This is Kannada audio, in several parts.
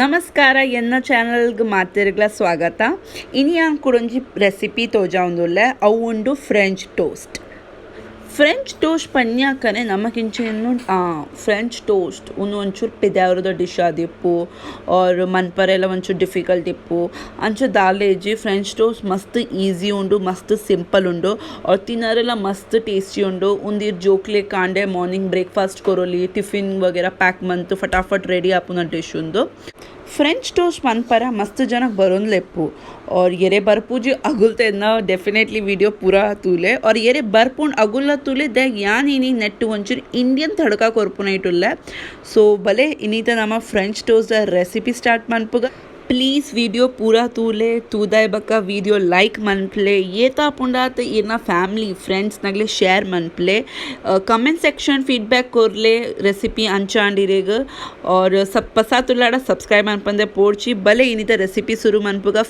ನಮಸ್ಕಾರ ಎನ್ನ ಚಾನಲ್ಗೆ ಮಾತಿರ್ಗ್ಲ ಸ್ವಾಗತ. ಇನಿ ನಾನು ಕೊಡೊಂಜಿ ರೆಸಿಪಿ ತೋಜಾವುಂದುಲ್ಲೆ ಅವು ಉಂಡು ಫ್ರೆಂಚ್ ಟೋಸ್ಟ್ ಪನ್ಯಾಕನೆ ನಮಕಿಂಚೆನ್ನು ಫ್ರೆಂಚ್ ಟೋಸ್ಟ್ ಒಂಚೂರು ಪೆದ್ಯಾವ್ರದ ಡಿಶ್ ಆದಿಪ್ಪು और मनपरेला ಒಂಚೂರು ಡಿಫಿಕಲ್ಟ್ ಇಪ್ಪು ಅಂಚ ದಾಲೇಜಿ ಫ್ರೆಂಚ್ ಟೋಸ್ಟ್ ಮಸ್ತ್ ಈಸಿ ಉಂಡು, ಮಸ್ತ್ ಸಿಂಪಲ್ ಉಂಡು और ತಿನ್ನರೆಲ್ಲ ಮಸ್ತ್ ಟೇಸ್ಟಿ ಉಂಡು. ಉಂದಿರ್ ಜೋಕ್ಲೆ ಕಾಂಡೆ ಮಾರ್ನಿಂಗ್ ಬ್ರೇಕ್ಫಾಸ್ಟ್ ಕೊರೊಲಿ ಟಿಫಿನ್ ವಗೇರಾ ಪ್ಯಾಕ್ ಮಂತು ಫಟಾಫಟ್ ರೆಡಿ ಆಪುನ ಡಿಶ್ ಉಂದು. फ्रेंच टोस्ट मनपर मस्त जनक बरोन लेपू और येरे बरपूजी अगुलते ना डेफिनेटली वीडियो पूरा तूले और येरे बरपून अगुल्ला तूले दे यान इनी नेट वंचूर इंडियन तड़का कोरपुना इटुल्ले. सो भले इनीत नम फ्रेंच टोस्ट रेसिपी स्टार्ट मनपुगा. प्लीज़ वीडियो पूरा तूले तूदाय बका वीडियो लाइक मनप्ले ये तापुंडात इना फैमिली फ्रेंड्स नगले शेयर मनप्ले. कमेंट सेक्शन फीडबैक कोरले रेसिपी अंचांडिरेग और सब पसा तुलाड़ा सब्सक्राइब मनपंदे पोर्ची भले इनित रेसिपी शुरू मनपुगा.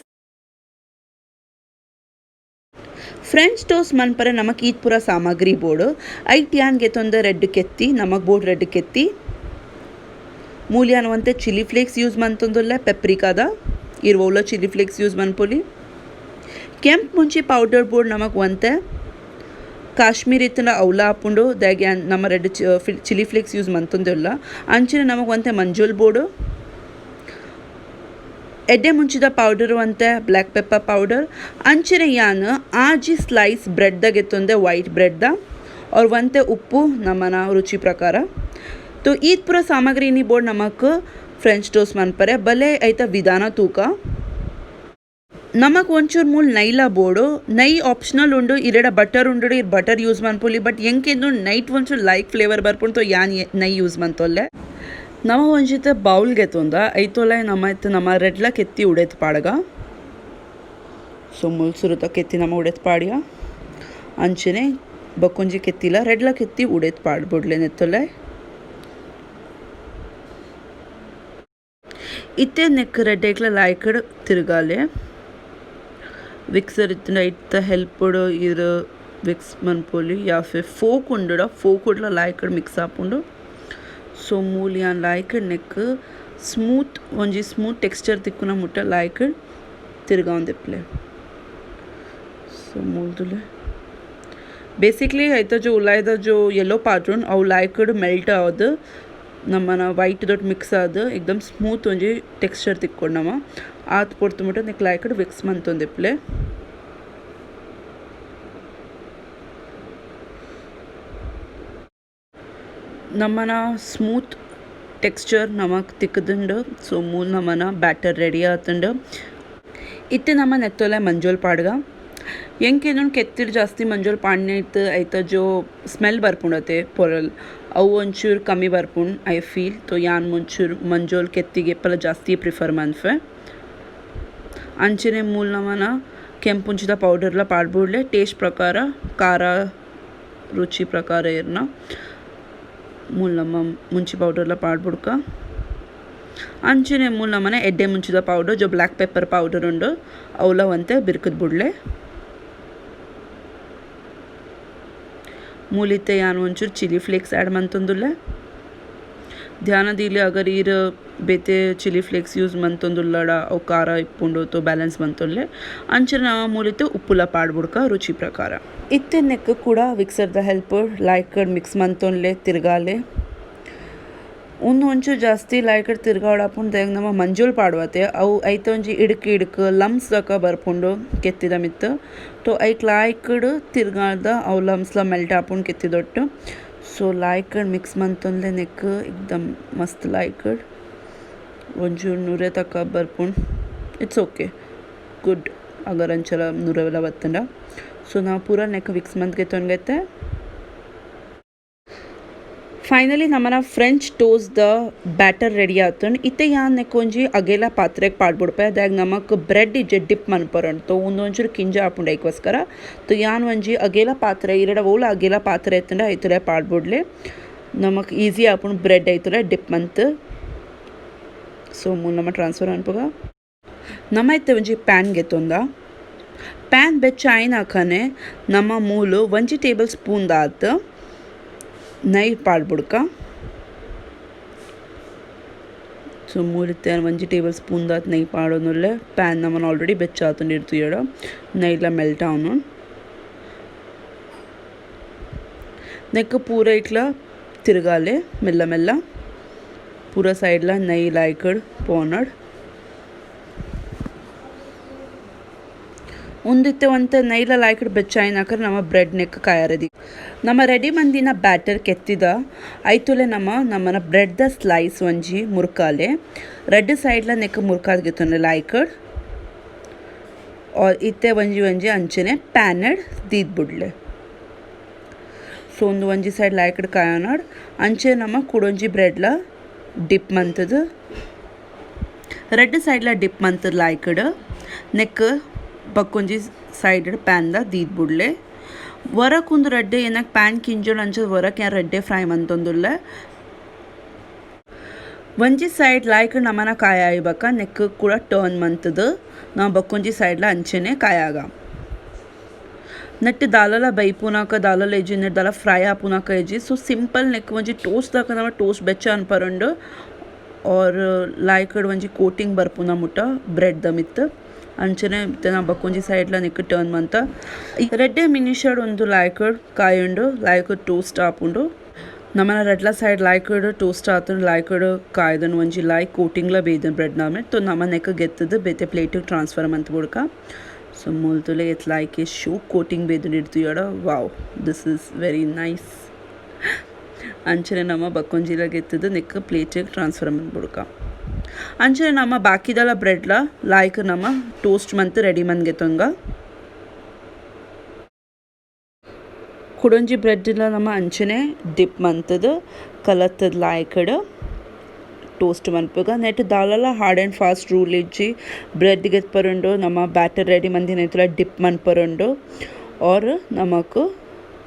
फ्रेंच टोस्ट मनपर नमक ईद पूरा सामग्री बोर्ड ऐट यान गेतोंद रेड केत्ती नमक बोर्ड रेड केत्ती मूल्यानवंते चिली फ्लेक्स यूज़ मंतुंदुल्ले पेप्रिकादा इरवोला चिली फ्लेक्स यूज़ मनपोली ಕೆಂಪು ಮುಂಚಿ ಪೌಡರ್ ಬೋರ್ಡ್ ನಮಗೆ ಒಂತೆ ಕಾಶ್ಮೀರಿ ಇತ್ತನ ಅವಲ ಹಾಕೊಂಡು ದಾಗೆ ನಮ್ಮ ರೆಡ್ ಚಿಲ್ಲಿ ಫ್ಲೇಕ್ಸ್ ಯೂಸ್ ಮಂತಂದಿಲ್ಲ ಅಂಚಿನ ನಮಗೆ ಒಂತೆ ಮಂಜೂಲ್ ಬೋರ್ಡು ಎಡ್ಡೆ ಮುಂಚಿದ ಪೌಡರು ಅಂತೆ ಬ್ಲ್ಯಾಕ್ ಪೆಪ್ಪರ್ ಪೌಡರ್ ಅಂಚಿನ ಯಾನು ಆಜಿ ಸ್ಲೈಸ್ ಬ್ರೆಡ್ದಾಗ ಎತ್ತೊಂದೆ ವೈಟ್ ಬ್ರೆಡ್ದ और ಒಂತೆ ಉಪ್ಪು ನಮ್ಮನ ರುಚಿ ಪ್ರಕಾರ. तो ईद पूरा सामग्री नहीं बोर्ड नमक फ्रेंच टोस्ट मनपरे भले ऐता विधान तूका नमक ಒಂಚೂರು ಮೂಲ ನೈಲ ಬೋರ್ಡು ನೈ ಆಪ್ಷನಲ್ ಉಂಡು ಇರೆಡ ಬಟರ್ ಉಂಡು ಇರ್ ಬಟರ್ ಯೂಸ್ ಮನ್ಪೊಲಿ ಬಟ್ ಎಂಕೆಂದು ನೈಟ್ ಒಂಚೂರು ಲೈಕ್ ಫ್ಲೇವರ್ ಬರ್ಪುಂಡು ಯಾನ್ ನೈ ಯೂಸ್ ಮಂತೊಲ್ಲೆ. ನಮ ಒಂಜಿತ ಬೌಲ್ಗೆ ತೊಂದ ಐತೊಲೆ ನಮ್ಮ ರೆಡ್ಲ ಕೆತ್ತಿ ಉಡೆತ್ ಪಾಡಗ ಸೊ ಮುಲ್ಸುರುತ ಕೆತ್ತಿ ನಮ್ಮ ಉಡೆತ್ ಪಾಡಿಯ ಅಂಚನೆ ಬಕ್ಕೊಂಜಿ ಕೆತ್ತಿಲ್ಲ ರೆಡ್ಲ ಕೆತ್ತಿ ಉಡೆತ್ ಪಾಡ್ಬಿಡ್ಲೆ ನೆತ್ತೊಲೆ. इतने नेक रेडेक्ला लाइकड़ तिरगाले विक्सर इतना इतना हेल्प इर विक्स मनपोली या फिर फोक उंडा फोक उडला लाइकड़ मिक्स आपुंडो. सो मूल यान लाइकड़ नेक स्मूथ ಒಂಜಿ ಸ್ಮೂತ್ ಟೆಕ್ಸ್ಚರ್ ತಿಕ್ಕುನ ಮುಟ್ಟ लाइकड़ ತಿರ್ಗಾಂದೆಪ್ಲೆ. सो मूलदुले बेसिकली ऐता जो उलायदा जो येलो पार्ट उन अव लाइकड़ मेल्ट आवद ನಮ್ಮನ ವೈಟ್ ದೊಡ್ಡ ಮಿಕ್ಸ್ ಆದ एकदम ಸ್ಮೂತ್ ಒಂಜಿ ಟೆಕ್ಸ್ಚರ್ ತಿಕ್ಕೊಂಡವ ಆತ್ ಪೊರ್ತುಮುಟ ನೆಕ್ ಲಾಯ್ಕಡ್ ವಿಕ್ಸ್ ಮಂತೊಂದೆಪ್ಲೆ. ನಮ್ಮನ ಸ್ಮೂತ್ ಟೆಕ್ಸ್ಚರ್ ನಮಕ್ ತಿಕ್ಕದಂಡು ಸೊ ಮೂಲ್ ನಮ್ಮನ ಬ್ಯಾಟರ್ ರೆಡಿ ಆತಂಡು ಇತ್ತೆ ನಮ್ಮ ನೆತ್ತೊಲೆ ಮಂಜೋಲ್ ಪಾಡ್ಗ ಎಂಕೇನು ಕೆತ್ತಿಡ್ ಜಾಸ್ತಿ ಮಂಜೋಲ್ ಪಾಡ್ನೆ ಇತ್ತು ಐತ ಜೋ ಸ್ಮೆಲ್ ಬರ್ಪುಂಡತೆ ಪೊರಲ್ ಅವು ಒಂಚೂರು ಕಮ್ಮಿ ಬರ್ಪುಂಡು ಐ ಫೀಲ್. तो ಯಾನ್ ಮುಂಚೂರು ಮಂಜೋಲ್ ಕೆತ್ತಿಗೆ ಪಲ ಜಾಸ್ತಿ ಪ್ರಿಫರ್ ಮನ್ಫೆ ಅಂಚನೆ ಮೂಲ ನಮನ ಕೆಂಪುಂಚಿದ ಪೌಡರ್ಲ ಪಾಡ್ಬಿಡ್ಲೆ ಟೇಸ್ಟ್ ಪ್ರಕಾರ ಖಾರ ರುಚಿ ಪ್ರಕಾರ ಇರ್ನ ಮೂಲ ನಮ್ಮ ಮುಂಚಿ ಪೌಡರ್ಲ ಪಾಡ್ಬಿಡ್ಕ ಅಂಚನೆ ಮೂಲ ನಮನೆ ಎಡ್ಡೆ ಮುಂಚಿದ ಪೌಡರ್ ಜೋ ಬ್ಲ್ಯಾಕ್ ಪೆಪ್ಪರ್ ಪೌಡರ್ ಉಂಡು ಅವಲ ಒಂತೆ ಬಿರ್ಕದ್ ಬಿಡ್ಲೆ. मूलिते यान ಒಂಚೂರು चिली फ्लेक्स ऐड मंतुंदुल्ले ध्यान दीले अगर इर बेते चिली फ्लेक्स यूज मंतुंदुल्लಡ ಅವು ಖಾರ ಇಪ್ಪುಂಡು तो ಬ್ಯಾಲೆನ್ಸ್ ಮಂತೊಲ್ಲೆ ಅಂಚನೆ ನಾವು ಮೂಲಿತೆ ಉಪ್ಪುಲ ಪಾಡ್ಬಿಡ್ಕ ರುಚಿ ಪ್ರಕಾರ. ಇತ್ತೆ ನೆಕ್ ಕೂಡ ವಿಕ್ಸರ್ದ ಹೆಲ್ಪ್ ಲೈಕಡ್ ಮಿಕ್ಸ್ ಮಂತೊಲ್ಲೆ ತಿರ್ಗಾಲೆ ಒಂಚೂರು ಜಾಸ್ತಿ ಲೈಕಡ್ ತಿರ್ಗಾಡಪುಂಡು ದೇಗ ನಮ್ಮ ಮಂಜೂಲ್ ಪಾಡ್ವತೆ ಅವು ಐತ ಒಂಜಿ ಇಡ್ಕ್ ಲಮ್ಸ್ ದಕ ಬರ್ಪುಂಡು ಕೆತ್ತಿದ ಮಿತ್ತು तो ऐक लाइकड तिरगाद अव लम्सला मेल्ट आपुंड केत्तिदोट्टु. सो लाइकड मिक्स मंतೊಂದೆ नेक एकदम मस्त लाइकड ಒಂಚೂರು ನುರೆ ತಕ ಬರ್ಪುಂಡು इट्स ओके गुड अगर अंचಲ ನುರೆವೆಲ ಬತ್ತಂಡ. सो ನಾವು ಪೂರ ನೆಕ್ ವಿಕ್ಸ್ ಮಂತ್ ಗೆತ್ತೊನ್ಗೈತೆ ಫೈನಲಿ ನಮ್ಮನ ಫ್ರೆಂಚ್ ಟೋಸ್ಟ್ ದ ಬ್ಯಾಟರ್ ರೆಡಿ ಆತಂಡು ಇತ್ತೆ ಯಾನ್ ನೆಕ್ಕೊಂಜಿ ಅಗೇಲ ಪಾತ್ರೆಗೆ ಪಾಡ್ಬಿಡ್ಪೆ ಅದಾಗ ನಮಕ್ ಬ್ರೆಡ್ ಇಜ್ಜೆ ಡಿಪ್ ಮನ್ಪರಂಡು ತೊ ಒಂಚೂರು ಕಿಂಜ ಆಪುಂಡು ಐಕೋಸ್ಕರ तो ಯಾನ್ ಒಂಜಿ ಅಗೇಲ ಪಾತ್ರೆ ಇರಡ ಓಲ ಅಗೇಲ ಪಾತ್ರೆ ಎತ್ತಂಡ ಐತುಲೆ ಪಾಡ್ಬಿಡ್ಲೆ ನಮಕ್ ಈಸಿ ಆಪುಂಡು ಬ್ರೆಡ್ ಐತುಲೆ ಡಿಪ್ ಮಂತ್. ಸೊ ಮೂಲ ನಮ್ಮ ಟ್ರಾನ್ಸ್ಫರ್ ಅನ್ಪಗ ನಮ್ಮ ಐತೆ ಒಂಜಿ ಪ್ಯಾನ್ ಗೆತ್ತೊಂದ ಪ್ಯಾನ್ ಬೆಚ್ಚಾಯಿನಾಕನೆ ನಮ್ಮ ಮೂಲು 1 ಟೇಬಲ್ ಸ್ಪೂನ್ ದಾತ್ ನೈ ಪಾಡ್ಬಿಡ್ಕ. ಸೊ ಮೂಲಿತ್ತೆ 1 ಟೇಬಲ್ ಸ್ಪೂನ್ ದಾತ್ ನೈ ಪಾಡೋನುಲ್ಲೆ ಪ್ಯಾನ್ ನಮ್ಮನ್ನು ಆಲ್ರೆಡಿ ಬೆಚ್ಚಾತುಂಡಿರ್ತು ಎಡ ನೈಲ ಮೆಲ್ಟ್ ಅವನು ನೆಕ್ ಪೂರ ಇಟ್ಲ ತಿರುಗಾಲೆ ಮೆಲ್ಲ ಮೆಲ್ಲ पूरा साइडला नई लायकड पोनड ಉಂದಿತ್ತೆ ಒಂತೆ ನೈಲ ಲಾಯ್ಕಡ್ ಬೆಚ್ಚಾಯಿನಾಕರ್ ನಮ್ಮ ಬ್ರೆಡ್ ನೆಕ್ ಕಾಯರದಿ ನಮ್ಮ ರೆಡಿ ಮಂದಿನ ಬ್ಯಾಟರ್ ಕೆತ್ತಿದ ಐತುಲೆ ನಮ್ಮನ ಬ್ರೆಡ್ ದ ಸ್ಲೈಸ್ ಒಂಜಿ ಮುರ್ಕಾಲೆ ರೆಡ್ ಸೈಡ್ಲ ನೆಕ್ ಮುರ್ಕಾದ್ ಗೆತ್ತೊಂಡೆ ಲಾಯ್ಕಡ್ और इत्ते ಒಂಜಿ ಅಂಚನೆ ಪ್ಯಾನಡ್ ದೀದ್ ಬುಡ್ಲೆ. ಸೊ ಒಂದು ಒಂಜಿ ಸೈಡ್ ಲಾಯ್ಕಡ್ ಕಾಯೋನಾಡ್ ಅಂಚೆ ನಮ್ಮ ಕುಡೊಂಜಿ ಬ್ರೆಡ್ಲ ಡಿಪ್ ಮಂತದ ರೆಡ್ ಸೈಡ್ಲ ಡಿಪ್ ಮಂತದ ಲಾಯ್ಕಡ್ ನೆಕ್ ಬಕ್ಕೊಂಜಿ ಸೈಡ್ ಪ್ಯಾನ್ದ ದೀದ್ ಬುಡ್ಲೆ ವರಕ್ ಒಂದು ರೆಡ್ಡೆ ಏನಕ್ಕೆ ಪ್ಯಾನ್ ಕಿಂಜೋಳು ಅಂಚದ ವರಕ್ ಯಾರು ರೆಡ್ಡೆ ಫ್ರೈ ಮಂತೊಂದುಲ್ಲೆ ಒಂಜಿ ಸೈಡ್ ಲಾಯ್ಕಡ್ ನಮ್ಮನ ಕಾಯ ಆಯ್ಬಕ್ಕ ನೆಕ್ ಕೂಡ ಟರ್ನ್ ಮಂತದ ನಾವು ಬಕ್ಕೊಂಜಿ ಸೈಡ್ಲ ಅಂಚೆನೆ ಕಾಯಾಗ ನೆಟ್ಟು ದಾಲಲ ಬೈಪುನಾಕ ದಾಲಲ ಎಜ್ಜಿ ನೆಟ್ಟು ದಾಲ ಫ್ರೈ ಆಪುನಾಕ ಎಜ್ಜಿ. ಸೊ ಸಿಂಪಲ್ ನೆಕ್ ಒಂಜಿ ಟೋಸ್ಟ್ ದಾಕ ನಮ್ಮ ಟೋಸ್ಟ್ ಬೆಚ್ಚ ಅನ್ಪರಂಡು और लायकड ಒಂಜಿ ಕೋಟಿಂಗ್ ಬರ್ಪುನ ಮುಟ್ಟ ಬ್ರೆಡ್ ದ ಮಿತ್ ಅಂಚನೆ ನಾ ಬಕ್ಕೊಂಜಿ ಸೈಡ್ಲ ನೆಕ್ ಟರ್ನ್ ಮಂತ ರೆಡ್ಡೆ ಮಿನಿಷಡ್ ಒಂದು ಲಾಯ್ಕಡ್ ಕಾಯುಂಡು ಲಾಯ್ಕಡ್ ಟೋಸ್ಟ್ ಆಪುಂಡು ನಮ್ಮನ ರೆಡ್ಲ ಸೈಡ್ ಲಾಯ್ಕಡ್ ಟೋಸ್ಟ್ ಆತುಂಡು ಲಾಯ್ಕಡ್ ಕಾಯ್ದನು ಒಂಜಿ ಲಾಯ್ ಕೋಟಿಂಗ್ಲ ಬೇಯ್ದನು ಬ್ರೆಡ್ ನಾಮೆ ತೊ ನಮ್ಮ ನೆಕ್ ಗೆತ್ತದು ಬೇತೆ ಪ್ಲೇಟಿಗೆ ಟ್ರಾನ್ಸ್ಫರ್ ಮಂತ್ ಬುಡ್ಕ. ಸೊ ಮೂಲ್ತುಲೆ ಎತ್ ಲೈಕ್ ಎ ಶೂ ಕೋಟಿಂಗ್ ಬೇಯ್ದು ಇಡ್ತು ಎಡ wow this is very nice ಅಂಚನೆ ನಮ್ಮ ಬಕ್ಕೊಂಜಿಲ ಗೆತ್ತದು ನೆಕ್ ಪ್ಲೇಟಿಗೆ ಟ್ರಾನ್ಸ್ಫರ್ ಮಾಡ್ಬಿಡ್ಕ. ಅಂಚನೆ ನಮ್ಮ ಬಾಕಿದಲ ಬ್ರೆಡ್ಲ ಲಾಯ್ಕ್ ನಮ್ಮ ಟೋಸ್ಟ್ ಮಂತ್ ರೆಡಿ ಮಂದ್ ಗೆತ್ತೊಂಗ ಕುಡೊಂಜಿ ಬ್ರೆಡ್ಲ ನಮ್ಮ ಅಂಚನೆ ಡಿಪ್ ಮಂತದ ಕಲತ್ತದ ಲಾಯ್ಕಡ್ ಟೋಸ್ಟ್ ಮನ್ಪುಗ ನೆಟ್ ದಾಲಲ ಹಾರ್ಡ್ ಆ್ಯಂಡ್ ಫಾಸ್ಟ್ ರೂಲ್ ಇಜ್ಜಿ ಬ್ರೆಡ್ ಗೆತ್ಪರುಂಡು ನಮ್ಮ ಬ್ಯಾಟರ್ ರೆಡಿ ಮಂದಿನ ಐತುಲ ಡಿಪ್ ಮನ್ಪರುಂಡು और ನಮಕ್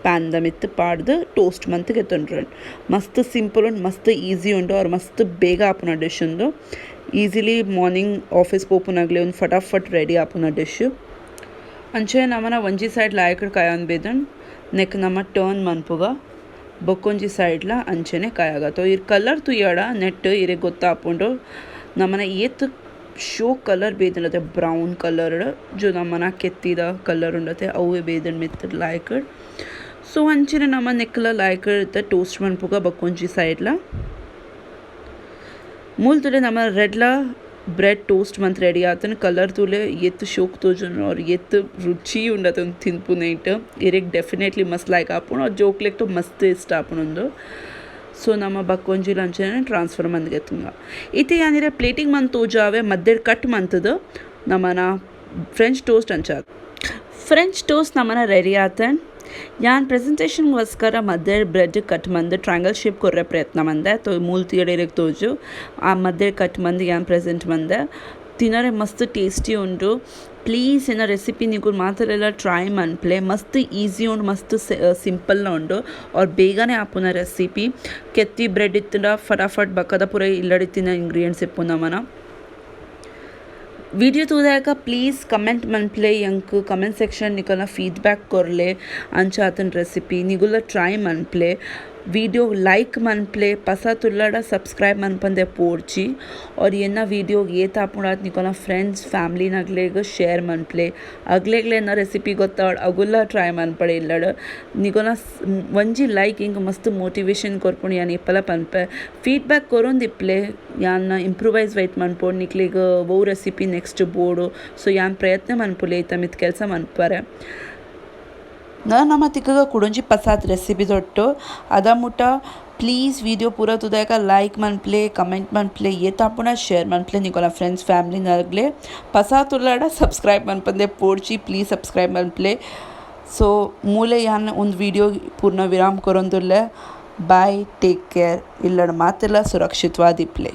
ಪ್ಯಾನ್ ದ ಮಿತ್ ಪಾಡ್ದು ಟೋಸ್ಟ್ ಮಂತ್ ಗೆತ್ತೊಂಡ್ರು ಮಸ್ತ್ ಸಿಂಪಲ್ ಉಂಡು ಮಸ್ತ್ ಈಸಿ ಉಂಡು और ಮಸ್ತ್ ಬೇಗ ಆಪುನ ಡಿಶ್ ಉಂದು ಈಸಿಲಿ ಮಾರ್ನಿಂಗ್ ಆಫೀಸ್ ಪೋಪುನಾಗ್ಲಿ ಒಂದು ಫಟಾಫಟ್ ರೆಡಿ ಆಪುನ ಡಿಶ್. ಅಂಚೆ ನಮ್ಮನ ಒಂಜಿ ಸೈಡ್ ಲಾಯ್ಕಡ್ ಕಾಯೋನ್ ಬೇದನ್ ನೆಕ್ ನಮ್ಮ ಟರ್ನ್ ಮನ್ಪುಗ ಬೊಕ್ಕೊಂಜಿ ಸೈಡ್ಲ ಅಂಚೆನೆ ಕಾಯಾಗತ್ತೋ ಇರ್ ಕಲರ್ ತುಯ್ಯಾಡ ನೆಟ್ ಇರೆ ಗೊತ್ತಾಪುಂಡು ನಮ್ಮನ ಏತ್ ಶೋ ಕಲರ್ ಬೇದನತೆ ಬ್ರೌನ್ ಕಲರ್ ಜೋ ನಮ್ಮನ ಕೆತ್ತಿದ ಕಲರ್ ಉಂಡತೆ ಅವೇ ಬೇದನ್ ಮಿತ್ ಲಾಯ್ಕಡ್. ಸೊ ಅಂಚೆನೆ ನಮ್ಮ ನೆಕ್ಲ ಲಾಯ್ಕಡ್ ಟೋಸ್ಟ್ ಮನ್ಪುಗ ಬಕ್ಕೊಂಜಿ ಸೈಡ್ಲ ಮೂಲ್ ತುಲೆ ನಮ್ಮ ರೆಡ್ಲ ಬ್ರೆಡ್ ಟೋಸ್ಟ್ ಮಂತ್ ರೆಡಿ ಆತನ ಕಲರ್ ತುಲೆ ಎತ್ತು ಶೋಕ್ ತೋಜುನ್ और ಎತ್ತು ರುಚಿ ಉಂಡತ ಒಂದು ತಿನ್ಪುನೈಟ್ ಇರೆಗ್ ಡೆಫಿನೆಟ್ಲಿ ಮಸ್ತ್ ಲೈಕ್ ಆಪುಣ और ಜೋಕ್ಲೆಕ್ ತೋ ಮಸ್ತ್ ಇಷ್ಟ ಆಪುಣೊಂದು. ಸೊ ನಮ್ಮ ಬಕ್ಕೊಂಜಿಲ ಅಂಚನೆ ಟ್ರಾನ್ಸ್ಫರ್ ಮಂದ್ ಗೆತ್ತುಂಗ ಇತ್ತೆ ಯಾನಿರೆ ಪ್ಲೇಟಿಂಗ್ ಮಂತ್ ತೋಜಾವೆ ಮದ್ದೆಡ್ ಕಟ್ ಮಂತದ ನಮ್ಮನ ಫ್ರೆಂಚ್ ಟೋಸ್ಟ್ ಅಂಚಾದ ಫ್ರೆಂಚ್ ಟೋಸ್ಟ್ ನಮ್ಮನ ರೆಡಿ ಆತನ್ ಯಾನ್ ಪ್ರೆಸೆಂಟೇಷನ್ಗೋಸ್ಕರ ಮಧ್ಯೆ ಬ್ರೆಡ್ ಕಟ್ ಮಂದು ಟ್ರಯಾಂಗಲ್ ಶೇಪ್ ಕೊರ್ರೆ ಪ್ರಯತ್ನ ಮಂದೆ ತೊ ಮೂಲ್ ತಿಯಡೆರೆಗ್ ತೋಜು ಆ ಮಧ್ಯೆ ಕಟ್ ಮಂದು ಯಾನ್ ಪ್ರೆಸೆಂಟ್ ಮಂದೆ ತಿನ್ನರೆ ಮಸ್ತ್ ಟೇಸ್ಟಿ ಉಂಡು. ಪ್ಲೀಸ್ ಏನ ರೆಸಿಪಿ ನೀವು ಮಾತೆಲ್ಲ ಟ್ರೈ ಮನ್ಪ್ಲೆ ಮಸ್ತ್ ಈಸಿ ಉಂಡು ಮಸ್ತ್ ಸಿಂಪಲ್ನ ಉಂಡು और ಬೇಗನೆ ಆಪುನ ರೆಸಿಪಿ ಕೆತ್ತಿ ಬ್ರೆಡ್ ಇತ್ತಂಡ ಫಟಾಫಟ್ ಬಕ್ಕದ ಪೂರ ಇಲ್ಲಡಿತ್ತಿನ ಇಂಗ್ರೀಡಿಯೆಂಟ್ಸ್ ಇಪ್ಪು ನಮನ वीडियो तूदायका प्लीज़ कमेंट मनप्ले यंक कमेंट सेक्शन निकलना फीडबैक करले अंचा आतन रेसिपी निगुला ट्राई मनप्ले वीडियो लाइक मनप्ले पसा तुल्लाडा सब्सक्राइब मनपंदे पोर्ची और ये ना वीडियो ये तापुणात निकोना फ्रेंड्स फैमिली नगलेग शेयर मनप्ले अगलेगले ना रेसिपी गोत्ताड अगुल्ला ट्राई मनपड़े इल्लाड निकोना वंजी लाइक इंग मस्त मोटिवेशन कोर्पुण यानी इप्पला पनपे फीडबैक कोरोन दिप्ले यान इंप्रूवाइज वैट मनपोड निक्लेग वो रेसिपी नेक्स्ट बोर्डो सो यान प्रयत्न मनपुले तमित केल्स मनपरे ನಮ್ಮ ತಿಕ್ಕಗ ಕುಡೊಂಜಿ ಪಸಾತ್ ರೆಸಿಪಿ ತೊಟ್ಟು ಅದ ಮುಟ ಪ್ಲೀಸ್ ವಿಡಿಯೋ ಪೂರ ತುದಾಯಕ ಲೈಕ್ ಮನ್ಪ್ಲೆ ಕಮೆಂಟ್ ಮನ್ಪ್ಲೆ ಏ ತಾಪುಣ ಶೇರ್ ಮನ್ಪ್ಲೆ ನಿಕೋಲ ಫ್ರೆಂಡ್ಸ್ ಫ್ಯಾಮಿಲಿ ನಗಲೆ ಪಸಾತ್ ಉಲ್ಲಾಡ ಸಬ್ಸ್ಕ್ರೈಬ್ ಮನ್ಪಂದೆ ಪೋಡ್ಚಿ ಪ್ಲೀಸ್ ಸಬ್ಸ್ಕ್ರೈಬ್ ಮನ್ಪ್ಲೆ. ಸೊ ಮೂಲೆ ಯಾನ್ ಒಂದು ವಿಡಿಯೋ ಪೂರ್ಣ ವಿರಾಮ್ ಕೊರೊಂದುಲ್ಲೆ ಬಾಯ್ ಟೇಕ್ ಕೇರ್ ಇಲ್ಲಡ ಮಾತೆಲ್ಲ ಸುರಕ್ಷಿತವಾದಿಪ್ಲೆ.